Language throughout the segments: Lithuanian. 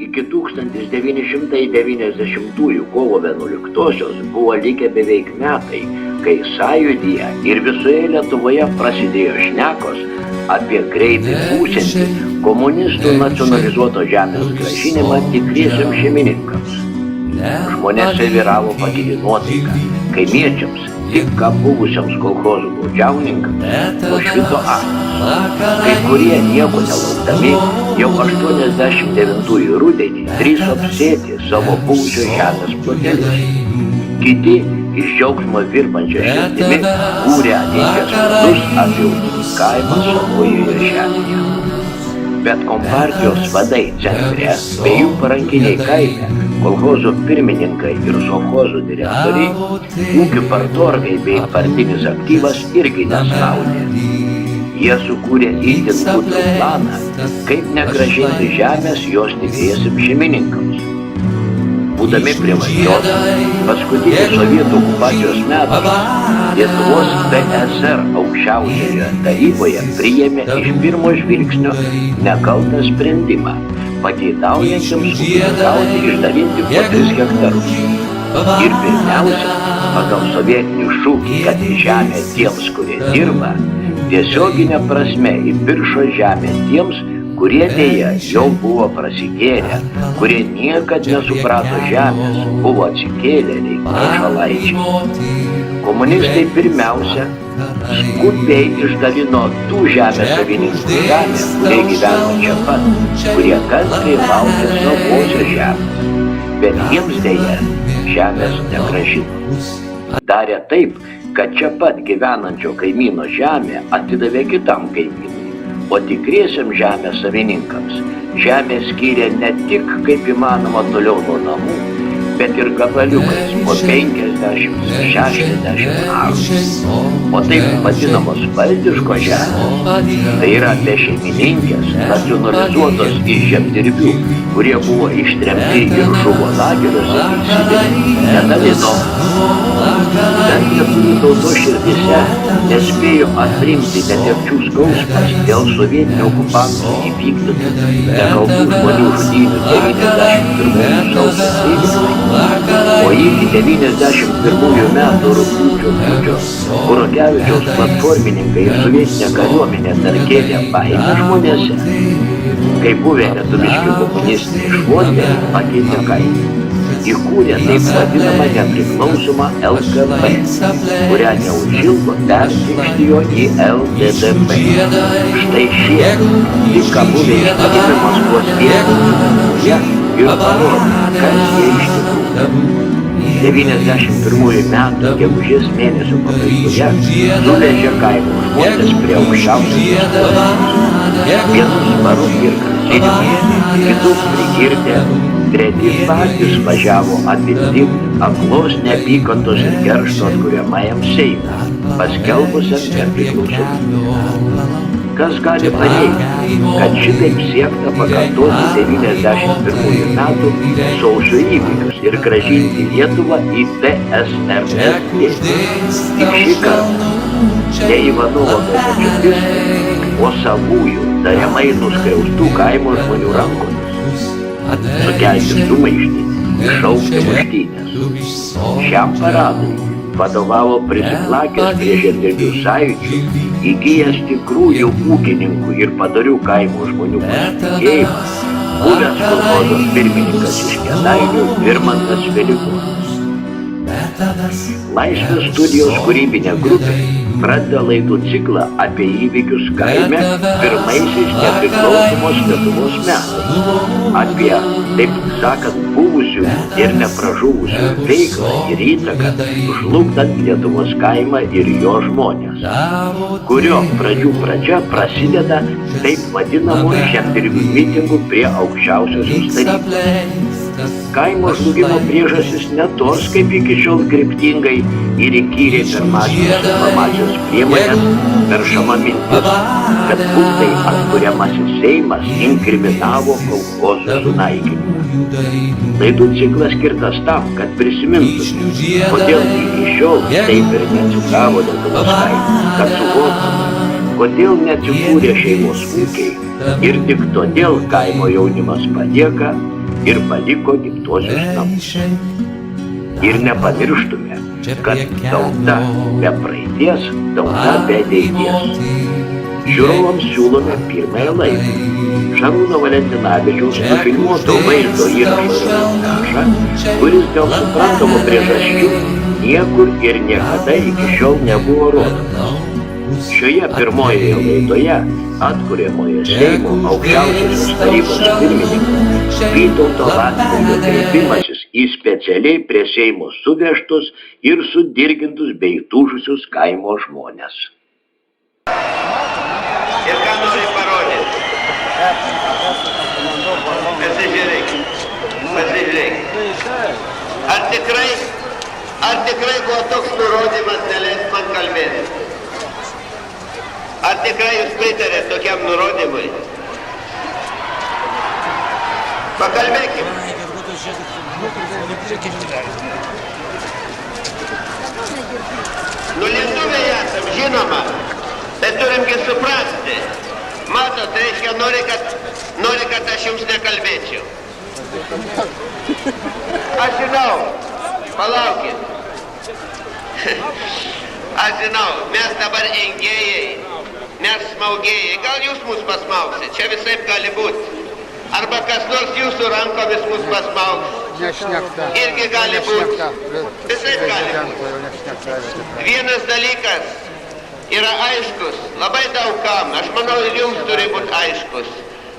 Iki 1990 kovo 11-osios buvo likę beveik metai, kai Sąjūdyje ir visoje Lietuvoje prasidėjo šnekos apie greitai būsiantį komunistų nacionalizuoto žemės grąžinimą tikriesiems šeimininkams. Žmonėse vyravo pakili nuotaika, kaimiečiams, tik ką buvusiems kolchozų baudžiauninkams, nušvito akys. Kai kurie nieko nelaukdami, jau 89 rudenį drįso apsėti savo buvusio žemės plotelius. Kiti iš džiaugsmo virpančia širdimi kūrė ateities vardus apie ūkininkavimą savojoje žemėje. Bet kompartijos vadai centre bei jų parankiniai kaime, kolchozų pirmininkai ir sovchozų direktoriai, ūkių partorgai bei partinis aktyvas irgi nesnaudė. Jie sukūrė itin gudrų planą, kaip negrąžinti žemės jos tikriesiems šeimininkams. Būdami prie valdžios, paskutinių sovietų okupacijos metais Lietuvos BSR aukščiausioje taryboje priėmė iš pirmo žvilgsnio nekaltą sprendimą, pageidaujančiams ūkininkauti išdalinti po 3 hektarus. Ir pirmiausia, pagal sovietinį šūkį, kad žemė tiems, kurie dirba, tiesioginė prasme įpiršo žemę tiems, kurie dėja jau buvo prasigėrę, kurie niekad nesuprato žemės, buvo atsikėlėliai, prašalaičiai. Komunistai pirmiausia skubiai išdalino tų žemės savininkų žemę, kurie gyveno čia pat, kurie kantriai laukė savosios žemės, bet jiems dėja žemės negrąžino. Darė taip, kad čia pat gyvenančio kaimyno žemė atidavė kitam kaimynui, o tikriesiems žemės savininkams žemė skyrė ne tik kaip įmanoma toliau nuo namų, bet ir gabaliukais po 50-60 arų. O taip vadinamos valdiško žemės, tai yra be šeimininkės, nacionalizuotos iš žemdirbių, kurie buvo ištremti ir žuvo lageriuose į Sibirą, nedalino. Dar lietuvių tautos širdise nespėjo atrimti netekčių skausmas dėl sovietinių okupantų įvykdytų nekaltų žmonių žudynių 91 sausio 13, o iki 91 metų rugpjūčio Burokevičiaus platformininkai ir sovietinė kariuomenė tarkėlė baimę žmonėse, kai buvę lietuviški komunistiniai švondai pakeitė kaimą. Įkūrė taip vadinamą nepriklausomą LKP, kurią neužilgo perkrikštijo į LDDP. Štai šie, tik ką buvę išpadėmi Maskvos vietoje ir parodė, kas jie iš tikrųjų. 91 metų gegužės mėnesio pabaigoje nuvežė kaimo žmonės prie aukščiausios stovyklos. Vienus barų ir grasinimai, kitus prigirdė, treti patys važiavo apimti aklos neapykantos ir keršto atkuriamajam Seimui, paskelbusiam nepriklausomybę. Kas gali paneigti, kad šitaip siekta pakartoti 91 metų sausio įvykius ir grąžinti Lietuvą į TSRS dėsnį. Tik šį kartą ne Ivanovo Benečiukis, o savųjų tariamai nuskriaustų kaimo žmonių rankomis. Sukelti sumaištį, iššaukti muštynės. Šiam paradui vadovavo prisiplakęs prie žemdirbių sąjūdžių, įgijęs tikrųjų ūkininkų ir padorių kaimo žmonių pasitikėjimą, buvęs kolchozos pirmininkas iš Kėdainių Virmantas Veliukonis. Laisvės studijos kūrybinė grupė pradeda laidų ciklą apie įvykius kaime pirmaisiais nepriklausomos Lietuvos metais, apie, taip sakant, buvusių ir nepražuvusių veiklą ir įtaką, žlugdant Lietuvos kaimą ir jo žmonės, kurio pradžių pradžia prasideda taip vadinamų žemdirbių mitingų prie aukščiausiosios tarybos. Kaimo žlugimo priežastis ne tos, kaip iki šiol kryptingai ir įkyriai per masinės informacijos priemonės peršama mintis, kad būtai atkuriamasis Seimas inkriminavo kolchozų sunaikinimą. Laidų ciklas skirtas tam, kad prisimintume, kodėl iki šiol taip ir neatsigavo Lietuvos kaimą, kad suvoktume, kodėl neatsikūrė šeimos ūkiai, Ir tik todėl kaimo jaunimas palieka ir paliko gimtuosius namus. Ir nepamirštume, kad tauta be praeities, tauta be ateities. Žiūrovams siūlome pirmąją laidą. Šarūno Valentinavičiaus nufilmuoto vaizdo įrašo reportažą, kuris dėl suprantamų priežasčių niekur ir niekada iki šiol nebuvo rodomas. Šioje pirmojoje laidoje atkuriamoje Seimo aukščiausiosios tarybos pirmininko Vytauto Landsbergio kreipimasis į specialiai prie Seimo suvežtus ir sudirgintus bei tūžusius kaimo žmones. Ir ką nori parodyti? Pasižiūrėk. Ar tikrai buvo toks nurodymas neleis man kalbėti? Ar tikrai jūs pritarėt tokiam nurodymui? Pakalbėkim. Lietuviai esam, žinoma, bet turimgi suprasti. Matot, reiškia, nori, kad aš jums nekalbėčiau. Aš žinau, palaukit. Aš žinau, mes dabar engėjai, mes smaugėjai. Gal jūs mus pasmaugsit, čia visaip gali būti. Arba kas nors jūsų rankomis mus pasmaugs. Irgi gali būti. Visaip gali būti. Vienas dalykas yra aiškus, labai daug kam, aš manau ir jums turi būti aiškus,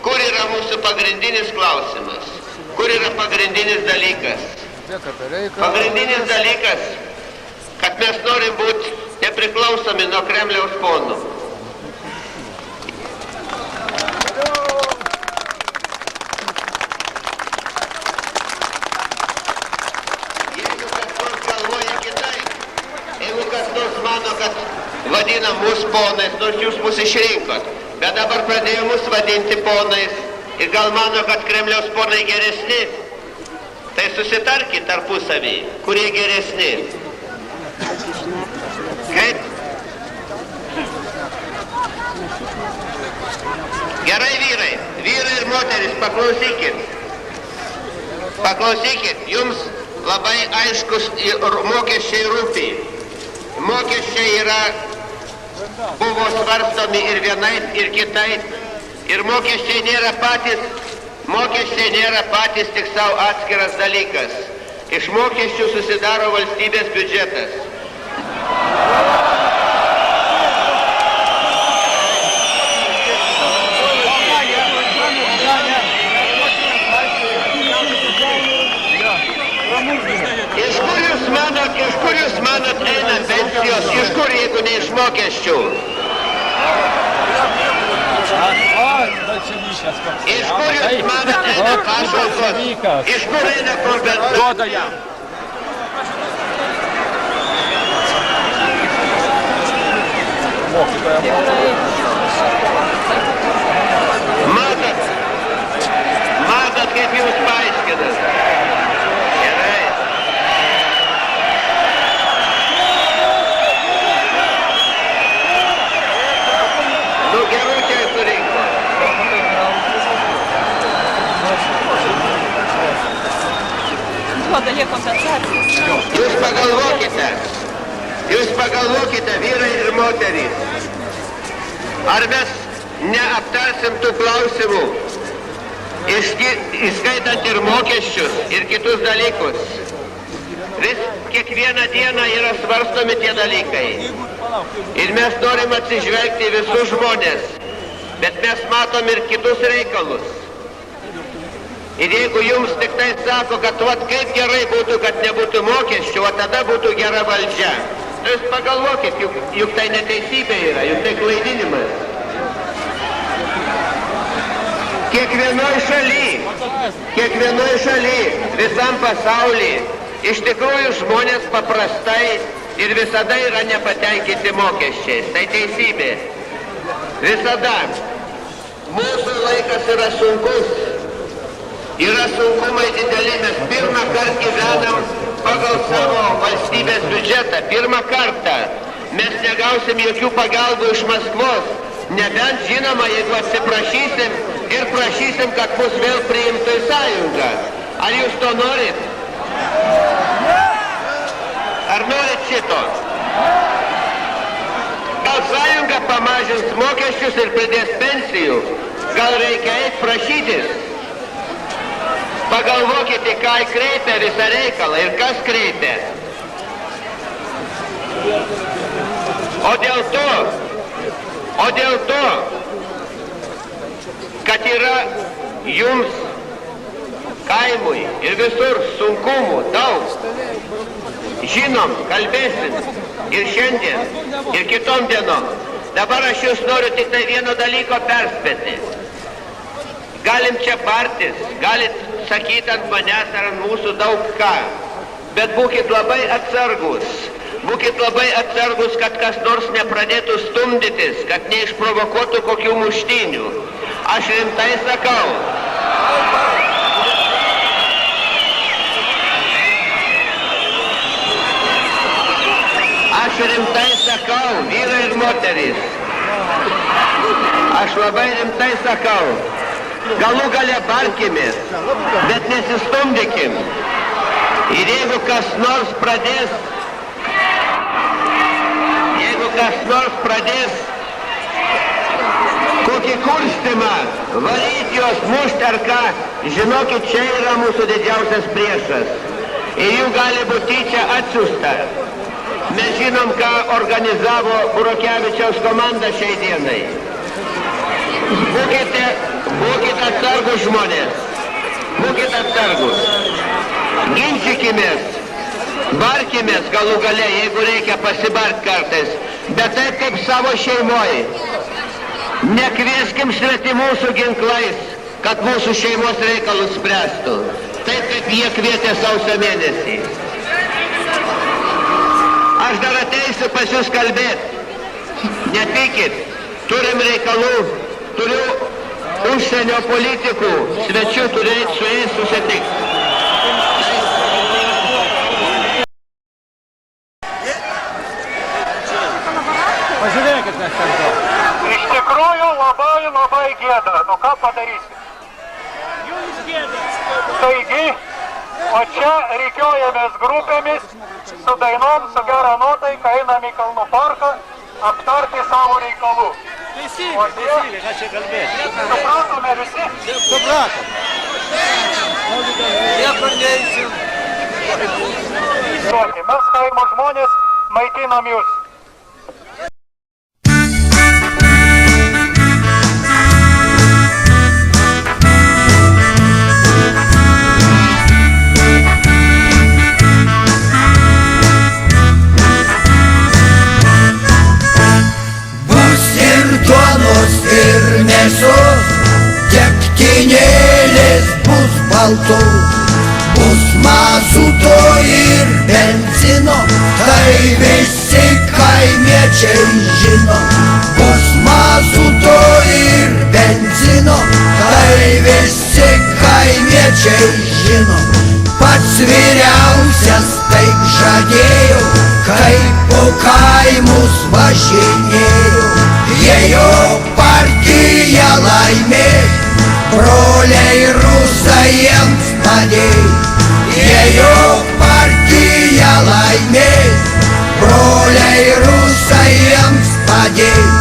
kur yra mūsų pagrindinis klausimas, kur yra pagrindinis dalykas. Pagrindinis dalykas, kad mes norim būti nepriklausomi nuo Kremliaus ponų. Jeigu kas nors galvoja kitaip, jeigu kas nors mano, kad vadina mus ponais, nors jūs mus išrinkot, bet dabar pradėjo mus vadinti ponais ir gal mano, kad Kremliaus ponai geresni, tai susitarkit tarpusavį, kurie geresni. Kaip? Gerai vyrai ir moteris, paklausykit, jums labai aiškus mokesčiai rūpi. Mokesčiai buvo svarstomi ir vienaip, ir kitaip. Ir mokesčiai nėra patys tik savo atskiras dalykas. Iš mokesčių susidaro valstybės biudžetas. Iš kur jūs manot eina pensijos? Iš kur, jeigu ne iš mokesčių? Iš kur jūs manot eina pašalpos? Iš kur eina kompensuotoja? Matot, kaip jūs paaiškinat? Gerai. Gerūčiai surinko. Jūs pagalvokite, vyrai ir moterys. Ar mes neaptarsim tų klausimų, įskaitant ir mokesčius, ir kitus dalykus? Kiekvieną dieną yra svarstomi tie dalykai. Ir mes norim atsižvelgti visus žmonės, bet mes matom ir kitus reikalus. Ir jeigu jums tik tai sako, kad kaip gerai būtų, kad nebūtų mokesčių, o tada būtų gera valdžia, tai jūs pagalvokit, juk tai neteisybė yra, juk tai klaidinimas. Kiekvienoj šaly, visam pasaulyje, iš tikrųjų žmonės paprastai ir visada yra nepatenkinti mokesčiais. Tai teisybė. Visada. Mūsų laikas yra sunkus. Yra sunkumai dideli. Mes pirmą kartą gyvenam pagal savo valstybės biudžetą. Pirmą kartą. Mes negausim jokių pagalbų iš Maskvos. Nebent žinoma, jeigu atsiprašysim ir prašysim, kad mus vėl priimtų į sąjungą. Ar jūs to norit? Ar norit šito? Gal sąjunga pamažins mokesčius ir pridės pensijų? Gal reikia eit prašytis? Pagalvokite, ką kreipia visą reikalą ir kas kreipia. O dėl to, kad yra jums kaimui ir visur sunkumų daug. Žinom, kalbėsim ir šiandien, ir kitom dienom. Dabar aš jūs noriu tik tai vieno dalyko perspėti. Galim čia bartis, galit sakyti ant manęs ar ant mūsų daug ką, bet būkit labai atsargus. Būkit labai atsargus, kad kas nors nepradėtų stumdytis, kad neišprovokuotų kokių muštynių. Aš rimtai sakau. Aš rimtai sakau, vyrai ir moterys. Aš labai rimtai sakau. Galų gale barkimės, bet nesistumdykim. Ir jeigu kas nors pradės kokį kurstimą, valyti juos, mušti ar ką, žinokit, čia yra mūsų didžiausias priešas. Ir jų gali būti tyčia atsiųsta. Mes žinom, ką organizavo Burokevičiaus komanda šiai dienai. Būkite atsargus žmonės. Būkite atsargus. Ginčykimės. Barkimės galų gale, jeigu reikia pasibart kartais. Bet taip kaip savo šeimoj. Nekvieskim svetimų su ginklais, kad mūsų šeimos reikalus spręstų. Taip kaip jie kvietė sausio mėnesį. Aš dar ateisiu pas jūs kalbėti. Nepykit, turim reikalų, turiu užsienio politikų, svečių turėti su jais susitikti. Pažiūrėkit, kas ten to. Iš tikrųjų labai gėda. Nu ką padarysi? Jums gėdas. Taigi, o čia reikiojamės grupėmis, su dainom, su gera nuotaika, einam į Kalnų parką, aptarti savo reikalų. Teisingai, ką čia kalbėti. Supratome visi? Supratom. Niekur neįsim. Mes kaimo žmonės maitinam jūs. Keptinėlės bus baltos, bus mazuto ir benzino, tai visi kaimiečiai žino. Bus mazuto ir benzino, tai visi kaimiečiai žino. Pats vyriausias taip žadėjo, kai po kaimus važinėjo. Jei jo partija laimės, broliai rusai jiems padės. Jei jo partija laimės, broliai rusai jiems padės.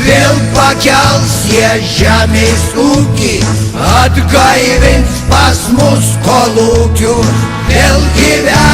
Vėl pakels jie žemės ūkį, atgaivins pas mus kolūkius, vėl gyvens